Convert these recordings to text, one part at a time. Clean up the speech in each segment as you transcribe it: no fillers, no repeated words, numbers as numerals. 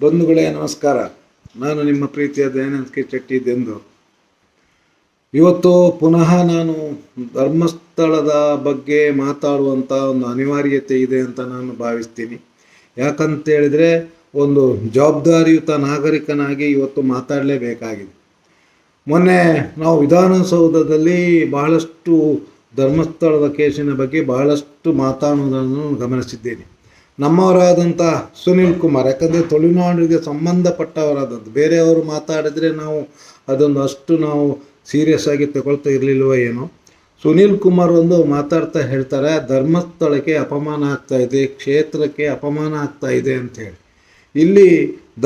ಬಂಧುಗಳೇ ನಮಸ್ಕಾರ. ನಾನು ನಿಮ್ಮ ಪ್ರೀತಿಯ ದಯಾನಂದ ಕೆ ಚಟ್ಟಿ ದೆಂದು. ಇವತ್ತು ಪುನಃ ನಾನು ಧರ್ಮಸ್ಥಳದ ಬಗ್ಗೆ ಮಾತಾಡುವಂಥ ಒಂದು ಅನಿವಾರ್ಯತೆ ಇದೆ ಅಂತ ನಾನು ಭಾವಿಸ್ತೀನಿ. ಯಾಕಂತೇಳಿದರೆ ಒಂದು ಜವಾಬ್ದಾರಿಯುತ ನಾಗರಿಕನಾಗಿ ಇವತ್ತು ಮಾತಾಡಲೇಬೇಕಾಗಿದೆ. ಮೊನ್ನೆ ನಾವು ವಿಧಾನಸೌಧದಲ್ಲಿ ಬಹಳಷ್ಟು ಧರ್ಮಸ್ಥಳದ ಕೇಸಿನ ಬಗ್ಗೆ ಬಹಳಷ್ಟು ಮಾತಾಡುವುದನ್ನು ಗಮನಿಸಿದ್ದೇನೆ. ನಮ್ಮವರಾದಂಥ ಸುನೀಲ್ ಕುಮಾರ್, ಯಾಕಂದರೆ ತುಳುನಾಡಿಗೆ ಸಂಬಂಧಪಟ್ಟವರಾದದ್ದು, ಬೇರೆಯವರು ಮಾತಾಡಿದರೆ ನಾವು ಅದೊಂದು ಅಷ್ಟು ನಾವು ಸೀರಿಯಸ್ ಆಗಿ ತಗೊಳ್ತಾ ಇರಲಿಲ್ವ ಏನೋ. ಸುನೀಲ್ ಕುಮಾರ್ ಒಂದು ಮಾತಾಡ್ತಾ ಹೇಳ್ತಾರೆ, ಧರ್ಮಸ್ಥಳಕ್ಕೆ ಅಪಮಾನ ಆಗ್ತಾ ಇದೆ, ಕ್ಷೇತ್ರಕ್ಕೆ ಅಪಮಾನ ಆಗ್ತಾ ಇದೆ ಅಂಥೇಳಿ. ಇಲ್ಲಿ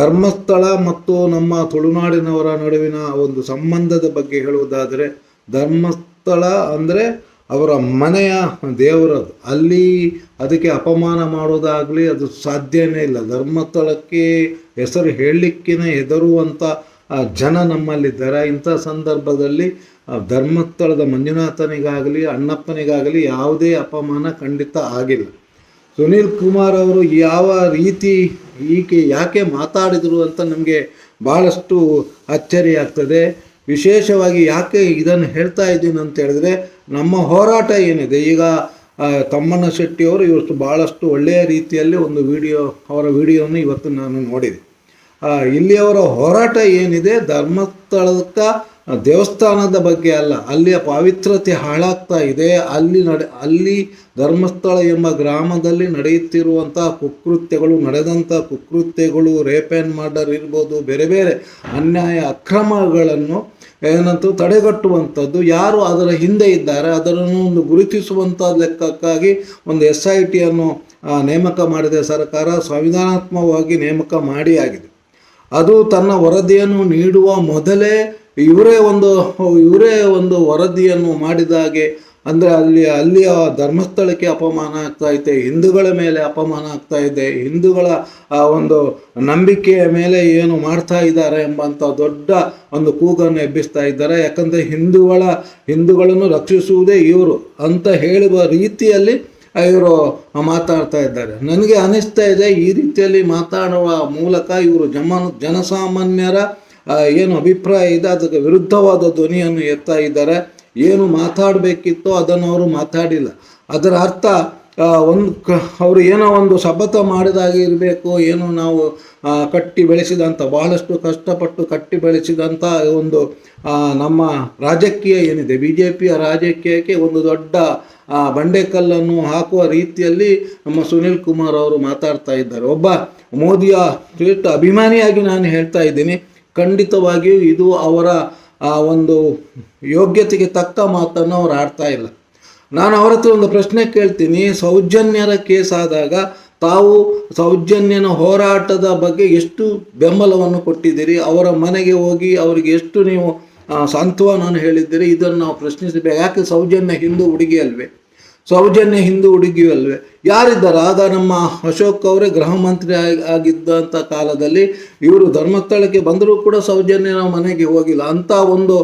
ಧರ್ಮಸ್ಥಳ ಮತ್ತು ನಮ್ಮ ತುಳುನಾಡಿನವರ ನಡುವಿನ ಒಂದು ಸಂಬಂಧದ ಬಗ್ಗೆ ಹೇಳುವುದಾದರೆ, ಧರ್ಮಸ್ಥಳ ಅಂದರೆ ಅವರ ಮನೆಯ ದೇವರದು. ಅಲ್ಲಿ ಅದಕ್ಕೆ ಅಪಮಾನ ಮಾಡೋದಾಗಲಿ ಅದು ಸಾಧ್ಯವೇ ಇಲ್ಲ. ಧರ್ಮಸ್ಥಳಕ್ಕೆ ಹೆಸರು ಹೇಳಲಿಕ್ಕೇ ಹೆದರುವಂಥ ಜನ ನಮ್ಮಲ್ಲಿದ್ದಾರೆ. ಇಂಥ ಸಂದರ್ಭದಲ್ಲಿ ಧರ್ಮಸ್ಥಳದ ಮಂಜುನಾಥನಿಗಾಗಲಿ ಅಣ್ಣಪ್ಪನಿಗಾಗಲಿ ಯಾವುದೇ ಅಪಮಾನ ಖಂಡಿತ ಆಗಿಲ್ಲ. ಸುನೀಲ್ ಕುಮಾರ್ ಅವರು ಯಾವ ರೀತಿ ಯಾಕೆ ಮಾತಾಡಿದರು ಅಂತ ನಮಗೆ ಭಾಳಷ್ಟು ಅಚ್ಚರಿ ಆಗ್ತದೆ. ವಿಶೇಷವಾಗಿ ಯಾಕೆ ಇದನ್ನು ಹೇಳ್ತಾ ಇದ್ದೀನಿ ಅಂತ ಹೇಳಿದ್ರೆ, ನಮ್ಮ ಹೋರಾಟ ಏನಿದೆ ಈಗ, ತಮ್ಮಣ್ಣ ಶೆಟ್ಟಿಯವರು ಇವತ್ತು ಭಾಳಷ್ಟು ಒಳ್ಳೆಯ ರೀತಿಯಲ್ಲಿ ಒಂದು ಅವರ ವಿಡಿಯೋವನ್ನು ಇವತ್ತು ನಾನು ನೋಡಿದೆ. ಇಲ್ಲಿಯವರ ಹೋರಾಟ ಏನಿದೆ, ಧರ್ಮಸ್ಥಳಕ್ಕೆ ದೇವಸ್ಥಾನದ ಬಗ್ಗೆ ಅಲ್ಲ, ಅಲ್ಲಿಯ ಪಾವಿತ್ರತೆ ಹಾಳಾಗ್ತಾ ಇದೆ. ಅಲ್ಲಿ ಧರ್ಮಸ್ಥಳ ಎಂಬ ಗ್ರಾಮದಲ್ಲಿ ನಡೆಯುತ್ತಿರುವಂಥ ನಡೆದಂಥ ಕುಕೃತ್ಯಗಳು, ರೇಪ್ ಆ್ಯಂಡ್ ಮರ್ಡರ್ ಇರ್ಬೋದು, ಬೇರೆ ಬೇರೆ ಅನ್ಯಾಯ ಅಕ್ರಮಗಳನ್ನು ತಡೆಗಟ್ಟುವಂಥದ್ದು, ಯಾರು ಅದರ ಹಿಂದೆ ಇದ್ದಾರೆ ಅದನ್ನು ಒಂದು ಗುರುತಿಸುವಂಥ ಲೆಕ್ಕಕ್ಕಾಗಿ ಒಂದು SITಯನ್ನು ನೇಮಕ ಮಾಡಿದೆ ಸರ್ಕಾರ. ಸಂವಿಧಾನಾತ್ಮಕವಾಗಿ ನೇಮಕ ಮಾಡಿ ಆಗಿದೆ. ಅದು ತನ್ನ ವರದಿಯನ್ನು ನೀಡುವ ಮೊದಲೇ ಇವರೇ ಒಂದು ವರದಿಯನ್ನು ಮಾಡಿದಾಗೆ, ಅಂದರೆ ಅಲ್ಲಿಯ ಧರ್ಮಸ್ಥಳಕ್ಕೆ ಅಪಮಾನ ಆಗ್ತಾ ಇದೆ, ಹಿಂದೂಗಳ ಮೇಲೆ ಅಪಮಾನ ಆಗ್ತಾ ಇದೆ, ಹಿಂದೂಗಳ ಒಂದು ನಂಬಿಕೆಯ ಮೇಲೆ ಏನು ಮಾಡ್ತಾ ಇದ್ದಾರೆ ಎಂಬಂಥ ದೊಡ್ಡ ಒಂದು ಕೂಗನ್ನು ಎಬ್ಬಿಸ್ತಾ ಇದ್ದಾರೆ. ಯಾಕಂದರೆ ಹಿಂದೂಗಳನ್ನು ರಕ್ಷಿಸುವುದೇ ಇವರು ಅಂತ ಹೇಳುವ ರೀತಿಯಲ್ಲಿ ಇವರು ಮಾತಾಡ್ತಾ ಇದ್ದಾರೆ. ನನಗೆ ಅನಿಸ್ತಾ ಇದೆ, ಈ ರೀತಿಯಲ್ಲಿ ಮಾತಾಡುವ ಮೂಲಕ ಇವರು ಜನಸಾಮಾನ್ಯರ ಏನು ಅಭಿಪ್ರಾಯ ಇದೆ ಅದಕ್ಕೆ ವಿರುದ್ಧವಾದ ಧ್ವನಿಯನ್ನು ಎತ್ತಾ ಇದ್ದಾರೆ. ಏನು ಮಾತಾಡಬೇಕಿತ್ತೋ ಅದನ್ನು ಅವರು ಮಾತಾಡಿಲ್ಲ. ಅದರ ಅರ್ಥ ಅವರು ಏನೋ ಒಂದು ಶಪಥ ಮಾಡಿದಾಗೆ ಇರಬೇಕು. ಏನು ನಾವು ಕಟ್ಟಿ ಬೆಳೆಸಿದಂಥ, ಬಹಳಷ್ಟು ಕಷ್ಟಪಟ್ಟು ಕಟ್ಟಿ ಬೆಳೆಸಿದಂಥ ಒಂದು ನಮ್ಮ ರಾಜಕೀಯ ಏನಿದೆ, BJPಯ ರಾಜಕೀಯಕ್ಕೆ ಒಂದು ದೊಡ್ಡ ಬಂಡೆಕಲ್ಲನ್ನು ಹಾಕುವ ರೀತಿಯಲ್ಲಿ ನಮ್ಮ ಸುನೀಲ್ ಕುಮಾರ್ ಅವರು ಮಾತಾಡ್ತಾ ಇದ್ದಾರೆ. ಒಬ್ಬ ಮೋದಿಯ ಅಭಿಮಾನಿಯಾಗಿ ನಾನು ಹೇಳ್ತಾ ಇದ್ದೀನಿ, ಖಂಡಿತವಾಗಿಯೂ ಇದು ಅವರ ಒಂದು ಯೋಗ್ಯತೆಗೆ ತಕ್ಕ ಮಾತನ್ನು ಅವರು ಆಡ್ತಾ ಇಲ್ಲ. ನಾನು ಅವರ ಹತ್ರ ಒಂದು ಪ್ರಶ್ನೆ ಕೇಳ್ತೀನಿ. ಸೌಜನ್ಯರ ಕೇಸ್ ಆದಾಗ ತಾವು ಸೌಜನ್ಯನ ಹೋರಾಟದ ಬಗ್ಗೆ ಎಷ್ಟು ಬೆಂಬಲವನ್ನು ಕೊಟ್ಟಿದ್ದೀರಿ? ಅವರ ಮನೆಗೆ ಹೋಗಿ ಅವರಿಗೆ ಎಷ್ಟು ನೀವು ಸಾಂತ್ವನವನ್ನು ಹೇಳಿದ್ದೀರಿ? ಇದನ್ನು ನಾವು ಪ್ರಶ್ನಿಸಬೇಕು. ಯಾಕೆ ಸೌಜನ್ಯ ಹಿಂದೂ ಹುಡುಗಿ ಅಲ್ವೇ? ಸೌಜನ್ಯ ಹಿಂದೂ ಹುಡುಗಿಯೂ ಅಲ್ವೇ? ಯಾರಿದ್ದಾರೆ? ಆಗ ನಮ್ಮ ಅಶೋಕ್ ಅವರೇ ಗೃಹ ಮಂತ್ರಿ ಆಗಿದ್ದಂಥ ಕಾಲದಲ್ಲಿ ಇವರು ಧರ್ಮಸ್ಥಳಕ್ಕೆ ಬಂದರೂ ಕೂಡ ಸೌಜನ್ಯನ ಮನೆಗೆ ಹೋಗಿಲ್ಲ. ಅಂಥ ಒಂದು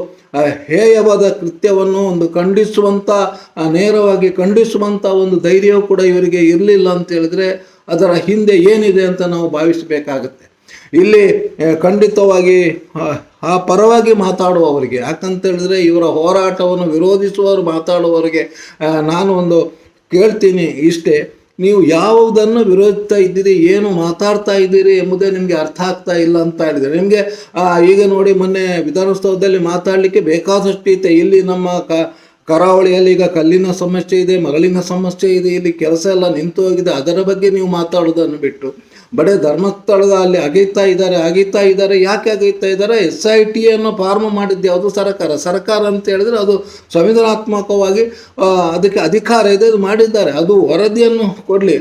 ಹೇಯವಾದ ಕೃತ್ಯವನ್ನು ಒಂದು ನೇರವಾಗಿ ಖಂಡಿಸುವಂಥ ಒಂದು ಧೈರ್ಯವೂ ಕೂಡ ಇವರಿಗೆ ಇರಲಿಲ್ಲ ಅಂತ ಹೇಳಿದ್ರೆ ಅದರ ಹಿಂದೆ ಏನಿದೆ ಅಂತ ನಾವು ಭಾವಿಸಬೇಕಾಗತ್ತೆ. ಇಲ್ಲಿ ಖಂಡಿತವಾಗಿ ಆ ಪರವಾಗಿ ಮಾತಾಡುವವರಿಗೆ, ಯಾಕಂತೇಳಿದ್ರೆ ಇವರ ಹೋರಾಟವನ್ನು ವಿರೋಧಿಸುವವರು ಮಾತಾಡುವವರಿಗೆ ನಾನು ಒಂದು ಕೇಳ್ತೀನಿ ಇಷ್ಟೇ, ನೀವು ಯಾವುದನ್ನು ವಿರೋಧಿಸ್ತಾ ಇದ್ದೀರಿ, ಏನು ಮಾತಾಡ್ತಾ ಇದ್ದೀರಿ ಎಂಬುದೇ ನಿಮಗೆ ಅರ್ಥ ಆಗ್ತಾ ಇಲ್ಲ ಅಂತ ಹೇಳಿದರೆ ನಿಮಗೆ ಈಗ ನೋಡಿ, ಮೊನ್ನೆ ವಿಧಾನಸೌಧದಲ್ಲಿ ಮಾತಾಡಲಿಕ್ಕೆ ಬೇಕಾದಷ್ಟು ಇದೆ. ಇಲ್ಲಿ ನಮ್ಮ ಕರಾವಳಿಯಲ್ಲಿ ಈಗ ಕಲ್ಲಿನ ಸಮಸ್ಯೆ ಇದೆ, ಮರಳಿನ ಸಮಸ್ಯೆ ಇದೆ, ಇಲ್ಲಿ ಕೆಲಸ ಎಲ್ಲ ನಿಂತು ಹೋಗಿದೆ. ಅದರ ಬಗ್ಗೆ ನೀವು ಮಾತಾಡೋದನ್ನು ಬಿಟ್ಟು ಬಡೇ ಧರ್ಮಸ್ಥಳದ ಅಲ್ಲಿ ಅಗೀತಾ ಇದ್ದಾರೆ. ಯಾಕೆ ಅಗೀತಾ ಇದ್ದಾರೆ? SITಯನ್ನು ಫಾರ್ಮ್ ಮಾಡಿದ್ದು ಯಾವುದು? ಸರ್ಕಾರ ಅಂತ ಹೇಳಿದ್ರೆ ಅದು ಸಂವಿಧಾನಾತ್ಮಕವಾಗಿ ಅದಕ್ಕೆ ಅಧಿಕಾರ ಇದೆ, ಅದು ಮಾಡಿದ್ದಾರೆ. ಅದು ವರದಿಯನ್ನು ಕೊಡಲಿ.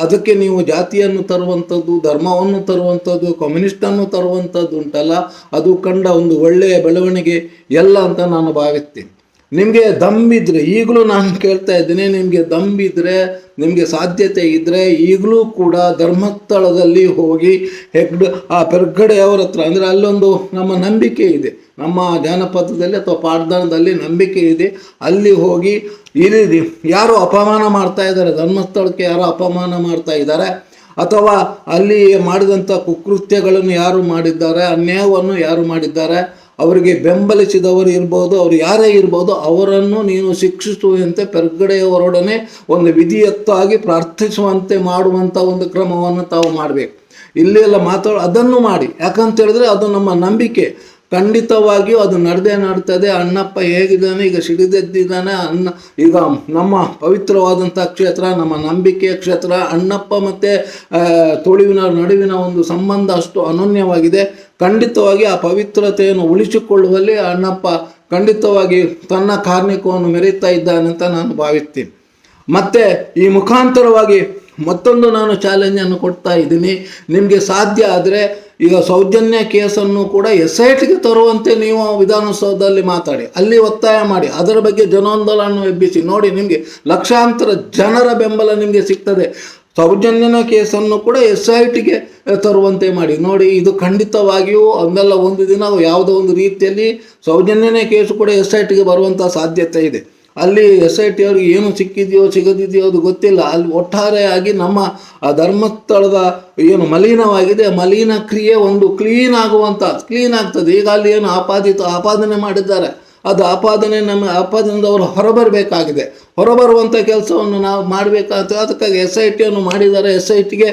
ಅದಕ್ಕೆ ನೀವು ಜಾತಿಯನ್ನು ತರುವಂಥದ್ದು, ಧರ್ಮವನ್ನು ತರುವಂಥದ್ದು, ಕಮ್ಯುನಿಸ್ಟನ್ನು ತರುವಂಥದ್ದು ಉಂಟಲ್ಲ, ಅದು ಕಂಡ ಒಂದು ಒಳ್ಳೆಯ ಬೆಳವಣಿಗೆ ಎಲ್ಲ ಅಂತ ನಾನು ಭಾವಿಸ್ತೀನಿ. ನಿಮಗೆ ದಮ್ಮಿದ್ರೆ, ಈಗಲೂ ನಾನು ಕೇಳ್ತಾ ಇದ್ದೀನಿ, ನಿಮಗೆ ದಮ್ಮಿದ್ರೆ, ನಿಮಗೆ ಸಾಧ್ಯತೆ ಇದ್ದರೆ ಈಗಲೂ ಕೂಡ ಧರ್ಮಸ್ಥಳದಲ್ಲಿ ಹೋಗಿ ಪೆರ್ಗಡೆಯವರ ಹತ್ರ, ಅಂದರೆ ಅಲ್ಲೊಂದು ನಮ್ಮ ನಂಬಿಕೆ ಇದೆ, ನಮ್ಮ ಜಾನಪದದಲ್ಲಿ ಅಥವಾ ಪಾಡ್ದಾನದಲ್ಲಿ ನಂಬಿಕೆ ಇದೆ. ಅಲ್ಲಿ ಹೋಗಿ ಯಾರು ಅಪಮಾನ ಮಾಡ್ತಾ ಇದ್ದಾರೆ, ಧರ್ಮಸ್ಥಳಕ್ಕೆ ಯಾರೋ ಅಪಮಾನ ಮಾಡ್ತಾ ಇದ್ದಾರೆ, ಅಥವಾ ಅಲ್ಲಿ ಮಾಡಿದಂಥ ಕುಕೃತ್ಯಗಳನ್ನು ಯಾರು ಮಾಡಿದ್ದಾರೆ, ಅನ್ಯಾಯವನ್ನು ಯಾರು ಮಾಡಿದ್ದಾರೆ, ಅವರಿಗೆ ಬೆಂಬಲಿಸಿದವರು ಇರ್ಬೋದು, ಅವರು ಯಾರೇ ಇರ್ಬೋದು, ಅವರನ್ನು ನೀನು ಶಿಕ್ಷಿಸುವಂತೆ ಪೆರ್ಗಡೆಯವರೊಡನೆ ಒಂದು ವಿಧಿಯತ್ತಾಗಿ ಪ್ರಾರ್ಥಿಸುವಂತೆ ಮಾಡುವಂಥ ಒಂದು ಕ್ರಮವನ್ನು ತಾವು ಮಾಡಬೇಕು. ಇಲ್ಲೆಲ್ಲ ಅದನ್ನು ಮಾಡಿ. ಯಾಕಂತ ಹೇಳಿದ್ರೆ ಅದು ನಮ್ಮ ನಂಬಿಕೆ. ಖಂಡಿತವಾಗಿಯೂ ಅದು ನಡ್ತದೆ. ಅಣ್ಣಪ್ಪ ಹೇಗಿದ್ದಾನೆ, ಈಗ ಸಿಡಿದೆದ್ದಿದ್ದಾನೆ. ಈಗ ನಮ್ಮ ಪವಿತ್ರವಾದಂಥ ಕ್ಷೇತ್ರ, ನಮ್ಮ ನಂಬಿಕೆಯ ಕ್ಷೇತ್ರ, ಅಣ್ಣಪ್ಪ ಮತ್ತು ತುಳುವಿನ ನಡುವಿನ ಒಂದು ಸಂಬಂಧ ಅಷ್ಟು ಅನನ್ಯವಾಗಿದೆ. ಖಂಡಿತವಾಗಿ ಆ ಪವಿತ್ರತೆಯನ್ನು ಉಳಿಸಿಕೊಳ್ಳುವಲ್ಲಿ ಅಣ್ಣಪ್ಪ ಖಂಡಿತವಾಗಿ ತನ್ನ ಕಾರ್ಣಿಕವನ್ನು ಮೆರೀತಾ ಇದ್ದಾನೆ ಅಂತ ನಾನು ಭಾವಿಸ್ತೀನಿ. ಮತ್ತು ಈ ಮುಖಾಂತರವಾಗಿ ಮತ್ತೊಂದು ನಾನು ಚಾಲೆಂಜನ್ನು ಕೊಡ್ತಾ ಇದ್ದೀನಿ. ನಿಮಗೆ ಸಾಧ್ಯ ಆದರೆ ಈಗ ಸೌಜನ್ಯ ಕೇಸನ್ನು ಕೂಡ SITಗೆ ತರುವಂತೆ ನೀವು ವಿಧಾನಸೌಧದಲ್ಲಿ ಮಾತಾಡಿ, ಅಲ್ಲಿ ಒತ್ತಾಯ ಮಾಡಿ, ಅದರ ಬಗ್ಗೆ ಜನಾಂದೋಲನ ಎಬ್ಬಿಸಿ ನೋಡಿ. ನಿಮಗೆ ಲಕ್ಷಾಂತರ ಜನರ ಬೆಂಬಲ ನಿಮಗೆ ಸಿಗ್ತದೆ. ಸೌಜನ್ಯನ ಕೇಸನ್ನು ಕೂಡ SITಗೆ ತರುವಂತೆ ಮಾಡಿ ನೋಡಿ. ಇದು ಖಂಡಿತವಾಗಿಯೂ ಒಂದಲ್ಲ ಒಂದು ದಿನ ಯಾವುದೋ ಒಂದು ರೀತಿಯಲ್ಲಿ ಸೌಜನ್ಯನ ಕೇಸು ಕೂಡ SITಗೆ ಬರುವಂಥ ಸಾಧ್ಯತೆ ಇದೆ. ಅಲ್ಲಿ SIT ಅವ್ರಿಗೆ ಏನು ಸಿಕ್ಕಿದೆಯೋ ಸಿಗದಿದೆಯೋ ಅದು ಗೊತ್ತಿಲ್ಲ. ಅಲ್ಲಿ ಒಟ್ಟಾರೆಯಾಗಿ ನಮ್ಮ ಧರ್ಮಸ್ಥಳದ ಏನು ಮಲಿನವಾಗಿದೆ, ಮಲಿನ ಕ್ರಿಯೆ ಒಂದು ಕ್ಲೀನ್ ಆಗ್ತದೆ. ಈಗ ಅಲ್ಲಿ ಏನು ಆಪಾದನೆ ಮಾಡಿದ್ದಾರೆ, ಅದು ಆಪಾದನೆಯಿಂದ ಅವರು ಹೊರಬರಬೇಕಾಗಿದೆ. ಹೊರಬರುವಂಥ ಕೆಲಸವನ್ನು ನಾವು ಮಾಡಬೇಕಾಗ್ತದೆ. ಅದಕ್ಕಾಗಿ SITಯನ್ನು ಮಾಡಿದ್ದಾರೆ. SITಗೆ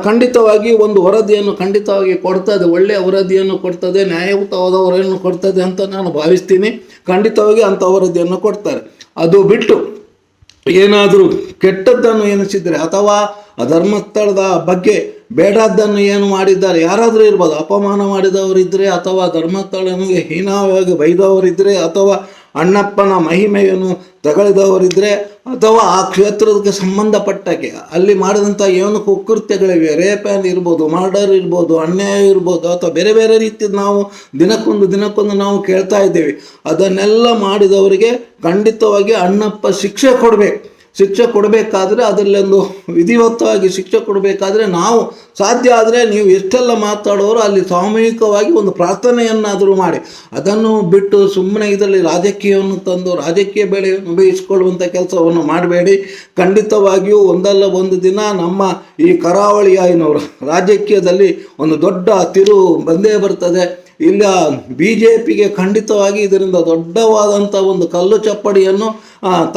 ಖಂಡಿತವಾಗಿ ಒಂದು ವರದಿಯನ್ನು ಖಂಡಿತವಾಗಿ ಕೊಡ್ತದೆ, ಒಳ್ಳೆಯ ವರದಿಯನ್ನು ಕೊಡ್ತದೆ, ನ್ಯಾಯಯುತವಾದ ವರದಿಯನ್ನು ಕೊಡ್ತದೆ ಅಂತ ನಾನು ಭಾವಿಸ್ತೀನಿ. ಖಂಡಿತವಾಗಿ ಅಂಥ ವರದಿಯನ್ನು ಕೊಡ್ತಾರೆ. ಅದು ಬಿಟ್ಟು ಏನಾದರೂ ಕೆಟ್ಟದ್ದನ್ನು ಎನಿಸಿದರೆ ಅಥವಾ ಧರ್ಮಸ್ಥಳದ ಬಗ್ಗೆ ಬೇಡದ್ದನ್ನು ಏನು ಮಾಡಿದ್ದಾರೆ ಯಾರಾದರೂ ಇರ್ಬೋದು, ಅಪಮಾನ ಮಾಡಿದವರಿದ್ದರೆ ಅಥವಾ ಧರ್ಮಸ್ಥಳನಿಗೆ ಹೀನವಾಗಿ ಬೈದವರಿದ್ದರೆ ಅಥವಾ ಅಣ್ಣಪ್ಪನ ಮಹಿಮೆಯನ್ನು ತಗೊಳಿದವರಿದ್ದರೆ ಅಥವಾ ಆ ಕ್ಷೇತ್ರಕ್ಕೆ ಸಂಬಂಧಪಟ್ಟಕ್ಕೆ ಅಲ್ಲಿ ಮಾಡಿದಂಥ ಏನು ಕುಕೃತ್ಯಗಳಿವೆ, ರೇಪ್ ಇರ್ಬೋದು, ಮರ್ಡರ್ ಇರ್ಬೋದು, ಅನ್ಯಾಯ ಇರ್ಬೋದು, ಅಥವಾ ಬೇರೆ ಬೇರೆ ರೀತಿಯ ನಾವು ದಿನಕ್ಕೊಂದು ನಾವು ಕೇಳ್ತಾ ಇದ್ದೇವೆ. ಅದನ್ನೆಲ್ಲ ಮಾಡಿದವರಿಗೆ ಖಂಡಿತವಾಗಿ ಅಣ್ಣಪ್ಪ ಶಿಕ್ಷೆ ಕೊಡಬೇಕಾದ್ರೆ ಅದರಲ್ಲೊಂದು ವಿಧಿವತ್ತವಾಗಿ ಶಿಕ್ಷೆ ಕೊಡಬೇಕಾದ್ರೆ ನಾವು ಸಾಧ್ಯ ಆದರೆ ನೀವು ಎಷ್ಟೆಲ್ಲ ಮಾತಾಡೋರು ಅಲ್ಲಿ ಸಾಮೂಹಿಕವಾಗಿ ಒಂದು ಪ್ರಾರ್ಥನೆಯನ್ನಾದರೂ ಮಾಡಿ. ಅದನ್ನು ಬಿಟ್ಟು ಸುಮ್ಮನೆ ಇದರಲ್ಲಿ ರಾಜಕೀಯವನ್ನು ತಂದು ರಾಜಕೀಯ ಬೆಳೆಯನ್ನು ಬೇಯಿಸಿಕೊಳ್ಳುವಂಥ ಕೆಲಸವನ್ನು ಮಾಡಬೇಡಿ. ಖಂಡಿತವಾಗಿಯೂ ಒಂದಲ್ಲ ಒಂದು ದಿನ ನಮ್ಮ ಈ ಕರಾವಳಿಯವರು ರಾಜಕೀಯದಲ್ಲಿ ಒಂದು ದೊಡ್ಡ ತಿರುವು ಬಂದೇ ಬರ್ತದೆ. ಇಲ್ಲ BJPಗೆ ಖಂಡಿತವಾಗಿ ಇದರಿಂದ ದೊಡ್ಡವಾದಂಥ ಒಂದು ಕಲ್ಲು ಚಪ್ಪಡಿಯನ್ನು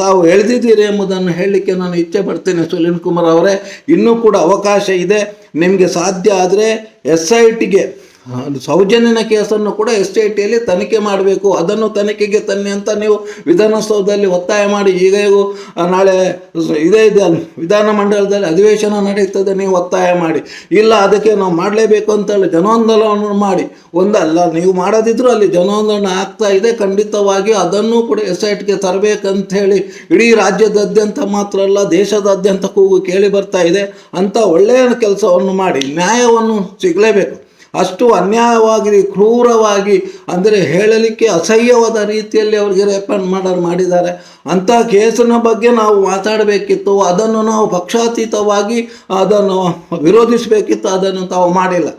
ತಾವು ಎಳೆದಿದ್ದೀರಿ ಎಂಬುದನ್ನು ಹೇಳಲಿಕ್ಕೆ ನಾನು ಇಚ್ಛೆ ಪಡ್ತೇನೆ. ಸುನೀಲ್ ಕುಮಾರ್ ಅವರೇ, ಇನ್ನೂ ಕೂಡ ಅವಕಾಶ ಇದೆ. ನಿಮಗೆ ಸಾಧ್ಯ ಆದರೆ SITಗೆ ಸೌಜನ್ಯನ ಕೇಸನ್ನು ಕೂಡ SITಯಲ್ಲಿ ತನಿಖೆ ಮಾಡಬೇಕು. ಅದನ್ನು ತನಿಖೆಗೆ ತನ್ನಿ ಅಂತ ನೀವು ವಿಧಾನಸೌಧದಲ್ಲಿ ಒತ್ತಾಯ ಮಾಡಿ. ಈಗ ನಾಳೆ ಇದೆ ವಿಧಾನಮಂಡಲದಲ್ಲಿ ಅಧಿವೇಶನ ನಡೆಯುತ್ತದೆ, ನೀವು ಒತ್ತಾಯ ಮಾಡಿ. ಇಲ್ಲ ಅದಕ್ಕೆ ನಾವು ಮಾಡಲೇಬೇಕು ಅಂತೇಳಿ ಜನಾಂದೋಲನ ಮಾಡಿ. ಒಂದಲ್ಲ ನೀವು ಮಾಡೋದಿದ್ರು ಅಲ್ಲಿ ಜನಾಂದೋಲನ ಆಗ್ತಾ ಇದೆ. ಖಂಡಿತವಾಗಿ ಅದನ್ನು ಕೂಡ SITಗೆ ತರಬೇಕಂಥೇಳಿ ಇಡೀ ರಾಜ್ಯದಾದ್ಯಂತ ಮಾತ್ರ ಅಲ್ಲ ದೇಶದಾದ್ಯಂತ ಕೂಗು ಕೇಳಿ ಬರ್ತಾ ಇದೆ. ಅಂಥ ಒಳ್ಳೆಯ ಕೆಲಸವನ್ನು ಮಾಡಿ, ನ್ಯಾಯವನ್ನು ಸಿಗಲೇಬೇಕು. ಅಷ್ಟು ಅನ್ಯಾಯವಾಗಿ ಕ್ರೂರವಾಗಿ ಅಂದರೆ ಹೇಳಲಿಕ್ಕೆ ಅಸಹ್ಯವಾದ ರೀತಿಯಲ್ಲಿ ಅವರಿಗೆ ರೇಪ್ ಆ್ಯಂಡ್ ಮರ್ಡರ್ ಮಾಡಿದ್ದಾರೆ. ಅಂಥ ಕೇಸಿನ ಬಗ್ಗೆ ನಾವು ಮಾತಾಡಬೇಕಿತ್ತು. ಅದನ್ನು ನಾವು ಪಕ್ಷಾತೀತವಾಗಿ ಅದನ್ನು ವಿರೋಧಿಸಬೇಕಿತ್ತು. ಅದನ್ನು ತಾವು ಮಾಡಿಲ್ಲ.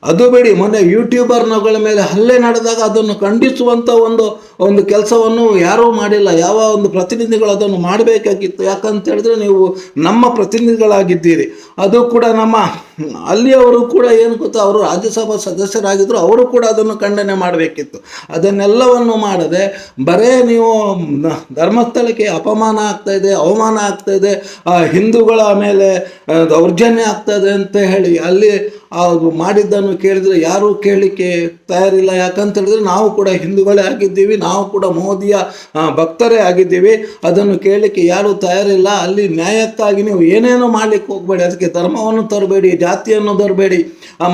ಅದು ಬಿಡಿ, ಮೊನ್ನೆ ಯೂಟ್ಯೂಬರ್ಗಳ ಮೇಲೆ ಹಲ್ಲೆ ನಡೆದಾಗ ಅದನ್ನು ಖಂಡಿಸುವಂಥ ಒಂದು ಕೆಲಸವನ್ನು ಯಾರೂ ಮಾಡಿಲ್ಲ. ಯಾವ ಒಂದು ಪ್ರತಿನಿಧಿಗಳು ಅದನ್ನು ಮಾಡಬೇಕಾಗಿತ್ತು. ಯಾಕಂತ ಹೇಳಿದ್ರೆ ನೀವು ನಮ್ಮ ಪ್ರತಿನಿಧಿಗಳಾಗಿದ್ದೀರಿ. ಅದು ಕೂಡ ನಮ್ಮ ಅಲ್ಲಿಯವರು ಕೂಡ ಏನು ಗೊತ್ತಾ, ಅವರು ರಾಜ್ಯಸಭಾ ಸದಸ್ಯರಾಗಿದ್ದರು, ಅವರು ಕೂಡ ಅದನ್ನು ಖಂಡನೆ ಮಾಡಬೇಕಿತ್ತು. ಅದನ್ನೆಲ್ಲವನ್ನು ಮಾಡದೆ ಬರೇ ನೀವು ಧರ್ಮಸ್ಥಳಕ್ಕೆ ಅಪಮಾನ ಆಗ್ತಾಯಿದೆ, ಅವಮಾನ ಆಗ್ತಾಯಿದೆ, ಹಿಂದೂಗಳ ಮೇಲೆ ದೌರ್ಜನ್ಯ ಆಗ್ತದೆ ಅಂತ ಹೇಳಿ ಅಲ್ಲಿ ಅದು ಮಾಡಿದ್ದನ್ನು ಕೇಳಿದರೆ ಯಾರೂ ಕೇಳಲಿಕ್ಕೆ ತಯಾರಿಲ್ಲ. ಯಾಕಂತ ಹೇಳಿದ್ರೆ ನಾವು ಕೂಡ ಹಿಂದೂಗಳೇ ಆಗಿದ್ದೀವಿ, ನಾವು ಕೂಡ ಮೋದಿಯ ಭಕ್ತರೇ ಆಗಿದ್ದೀವಿ. ಅದನ್ನು ಕೇಳಲಿಕ್ಕೆ ಯಾರೂ ತಯಾರಿಲ್ಲ. ಅಲ್ಲಿ ನ್ಯಾಯಕ್ಕಾಗಿ ನೀವು ಏನೇನೋ ಮಾಡಲಿಕ್ಕೆ ಹೋಗಬೇಡಿ. ಅದಕ್ಕೆ ಧರ್ಮವನ್ನು ತರಬೇಡಿ, ಜಾತಿಯನ್ನು ತರಬೇಡಿ,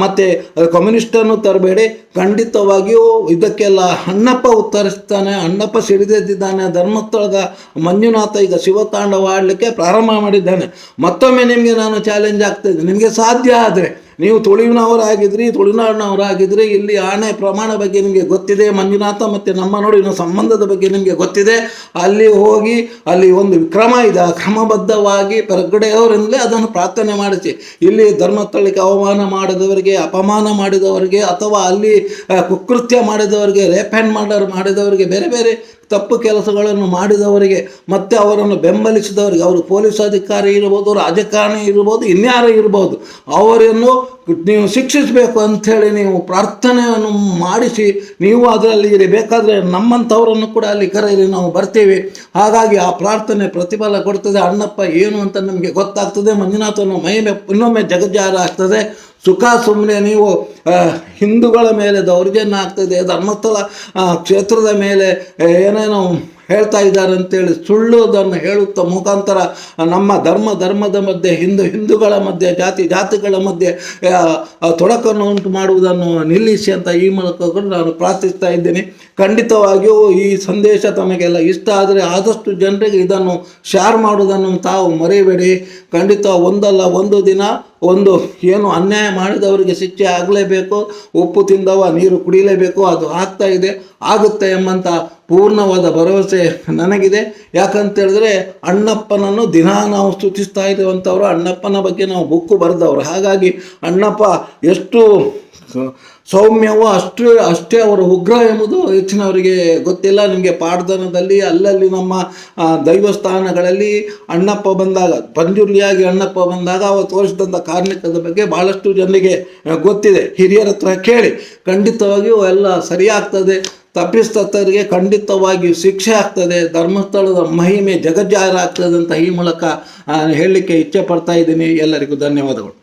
ಮತ್ತು ಕಮ್ಯುನಿಸ್ಟನ್ನು ತರಬೇಡಿ. ಖಂಡಿತವಾಗಿಯೂ ಇದಕ್ಕೆಲ್ಲ ಅಣ್ಣಪ್ಪ ಉತ್ತರಿಸ್ತಾನೆ. ಅಣ್ಣಪ್ಪ ಸಿಡಿದೆದ್ದಿದ್ದಾನೆ. ಧರ್ಮಸ್ಥಳದ ಮಂಜುನಾಥ ಈಗ ಶಿವತಾಂಡವ ಆಡಲಿಕ್ಕೆ ಪ್ರಾರಂಭ ಮಾಡಿದ್ದಾನೆ. ಮತ್ತೊಮ್ಮೆ ನಿಮಗೆ ನಾನು ಚಾಲೆಂಜ್ ಆಗ್ತಾಯಿದ್ದೆ. ನಿಮಗೆ ಸಾಧ್ಯ ಆದರೆ ನೀವು ತುಳುನಾಡಿನವರಾಗಿದ್ದರೆ ಇಲ್ಲಿ ಆಣೆ ಪ್ರಮಾಣ ಬಗ್ಗೆ ನಿಮಗೆ ಗೊತ್ತಿದೆ, ಮಂಜುನಾಥ ಮತ್ತು ನಮ್ಮ ನಡುವಿನ ಸಂಬಂಧದ ಬಗ್ಗೆ ನಿಮಗೆ ಗೊತ್ತಿದೆ. ಅಲ್ಲಿ ಹೋಗಿ ಅಲ್ಲಿ ಒಂದು ಕ್ರಮ ಇದೆ, ಆ ಕ್ರಮಬದ್ಧವಾಗಿ ಪೆರ್ಗಡೆಯವರಿಂದಲೇ ಅದನ್ನು ಪ್ರಾರ್ಥನೆ ಮಾಡಿಸಿ. ಇಲ್ಲಿ ಧರ್ಮಸ್ಥಳಕ್ಕೆ ಅವಮಾನ ಮಾಡಿದವರಿಗೆ, ಅಪಮಾನ ಮಾಡಿದವರಿಗೆ, ಅಥವಾ ಅಲ್ಲಿ ಕುಕೃತ್ಯ ಮಾಡಿದವರಿಗೆ, ರೇಪ್ ಆ್ಯಂಡ್ ಮರ್ಡರ್ ಮಾಡಿದವರಿಗೆ ಬೇರೆ ಬೇರೆ ತಪ್ಪು ಕೆಲಸಗಳನ್ನು ಮಾಡಿದವರಿಗೆ ಮತ್ತು ಅವರನ್ನು ಬೆಂಬಲಿಸಿದವರಿಗೆ, ಅವರು ಪೊಲೀಸ್ ಅಧಿಕಾರಿ ಇರ್ಬೋದು, ರಾಜಕಾರಣಿ ಇರ್ಬೋದು, ಇನ್ಯಾರು ಇರ್ಬೋದು, ಅವರನ್ನು ನೀವು ಶಿಕ್ಷಿಸಬೇಕು ಅಂಥೇಳಿ ನೀವು ಪ್ರಾರ್ಥನೆಯನ್ನು ಮಾಡಿಸಿ ನೀವು ಅದರಲ್ಲಿ ಇರಿ. ಬೇಕಾದರೆ ನಮ್ಮಂಥವರನ್ನು ಕೂಡ ಅಲ್ಲಿ ಕರೆಯಿರಿ, ನಾವು ಬರ್ತೀವಿ. ಹಾಗಾಗಿ ಆ ಪ್ರಾರ್ಥನೆ ಪ್ರತಿಫಲ ಕೊಡ್ತದೆ. ಅಣ್ಣಪ್ಪ ಏನು ಅಂತ ನಮಗೆ ಗೊತ್ತಾಗ್ತದೆ. ಮಂಜುನಾಥನ ಮಹಿಮೆ ಇನ್ನೊಮ್ಮೆ ಜಗಜ್ಜಾರ ಆಗ್ತದೆ. ಸುಖ ಸುಮ್ಮನೆ ನೀವು ಹಿಂದೂಗಳ ಮೇಲೆ ದೌರ್ಜನ್ಯ ಆಗ್ತದೆ, ಧರ್ಮಸ್ಥಳ ಕ್ಷೇತ್ರದ ಮೇಲೆ ಏನೇನೋ ಹೇಳ್ತಾ ಇದ್ದಾರೆ ಅಂತೇಳಿ ಸುಳ್ಳುದನ್ನು ಹೇಳುತ್ತಾ ಮುಖಾಂತರ ನಮ್ಮ ಧರ್ಮದ ಮಧ್ಯೆ ಹಿಂದೂಗಳ ಮಧ್ಯೆ ಜಾತಿಗಳ ಮಧ್ಯೆ ತೊಡಕನ್ನು ಉಂಟು ಮಾಡುವುದನ್ನು ನಿಲ್ಲಿಸಿ ಅಂತ ಈ ಮೂಲಕ ನಾನು ಪ್ರಾರ್ಥಿಸ್ತಾ ಇದ್ದೇನೆ. ಖಂಡಿತವಾಗಿಯೂ ಈ ಸಂದೇಶ ತಮಗೆಲ್ಲ ಇಷ್ಟ ಆದರೆ ಆದಷ್ಟು ಜನರಿಗೆ ಇದನ್ನು ಶೇರ್ ಮಾಡುವುದನ್ನು ತಾವು ಮರೆಯಬೇಡಿ. ಖಂಡಿತ ಒಂದಲ್ಲ ಒಂದು ದಿನ ಏನು ಅನ್ಯಾಯ ಮಾಡಿದವರಿಗೆ ಶಿಕ್ಷೆ ಆಗಲೇಬೇಕು. ಉಪ್ಪು ತಿಂದವ ನೀರು ಕುಡಿಯಲೇಬೇಕು. ಅದು ಆಗ್ತಾ ಇದೆ, ಆಗುತ್ತೆ ಎಂಬಂಥ ಪೂರ್ಣವಾದ ಭರವಸೆ ನನಗಿದೆ. ಯಾಕಂತೇಳಿದ್ರೆ ಅಣ್ಣಪ್ಪನನ್ನು ದಿನಾ ನಾವು ಸ್ತುತಿಸ್ತಾ ಇರುವಂಥವ್ರು, ಅಣ್ಣಪ್ಪನ ಬಗ್ಗೆ ನಾವು ಬುಕ್ಕು ಬರೆದವರು. ಹಾಗಾಗಿ ಅಣ್ಣಪ್ಪ ಎಷ್ಟು ಸೌಮ್ಯವೋ ಅಷ್ಟೇ ಅವರ ಉಗ್ರ ಎಂಬುದು ಹೆಚ್ಚಿನವರಿಗೆ ಗೊತ್ತಿಲ್ಲ. ನಿಮಗೆ ಪಾಡ್ದನದಲ್ಲಿ ಅಲ್ಲಲ್ಲಿ ನಮ್ಮ ದೈವಸ್ಥಾನಗಳಲ್ಲಿ ಅಣ್ಣಪ್ಪ ಬಂದಾಗ, ಪಂಜುರ್ಲಿಯಾಗಿ ಅಣ್ಣಪ್ಪ ಬಂದಾಗ ಅವರು ತೋರಿಸಿದಂಥ ಕಾರ್ಮಿಕದ ಬಗ್ಗೆ ಭಾಳಷ್ಟು ಜನರಿಗೆ ಗೊತ್ತಿದೆ. ಹಿರಿಯರ ಹತ್ರ ಕೇಳಿ, ಖಂಡಿತವಾಗಿಯೂ ಎಲ್ಲ ಸರಿಯಾಗ್ತದೆ. ತಪ್ಪಿಸ್ತರಿಗೆ ಖಂಡಿತವಾಗಿಯೂ ಶಿಕ್ಷೆ ಆಗ್ತದೆ. ಧರ್ಮಸ್ಥಳದ ಮಹಿಮೆ ಜಗಜ್ಜಾರ ಆಗ್ತದೆ ಅಂತ ಈ ಮೂಲಕ ಹೇಳಲಿಕ್ಕೆ ಇಚ್ಛೆ ಪಡ್ತಾ ಇದ್ದೀನಿ. ಎಲ್ಲರಿಗೂ ಧನ್ಯವಾದಗಳು.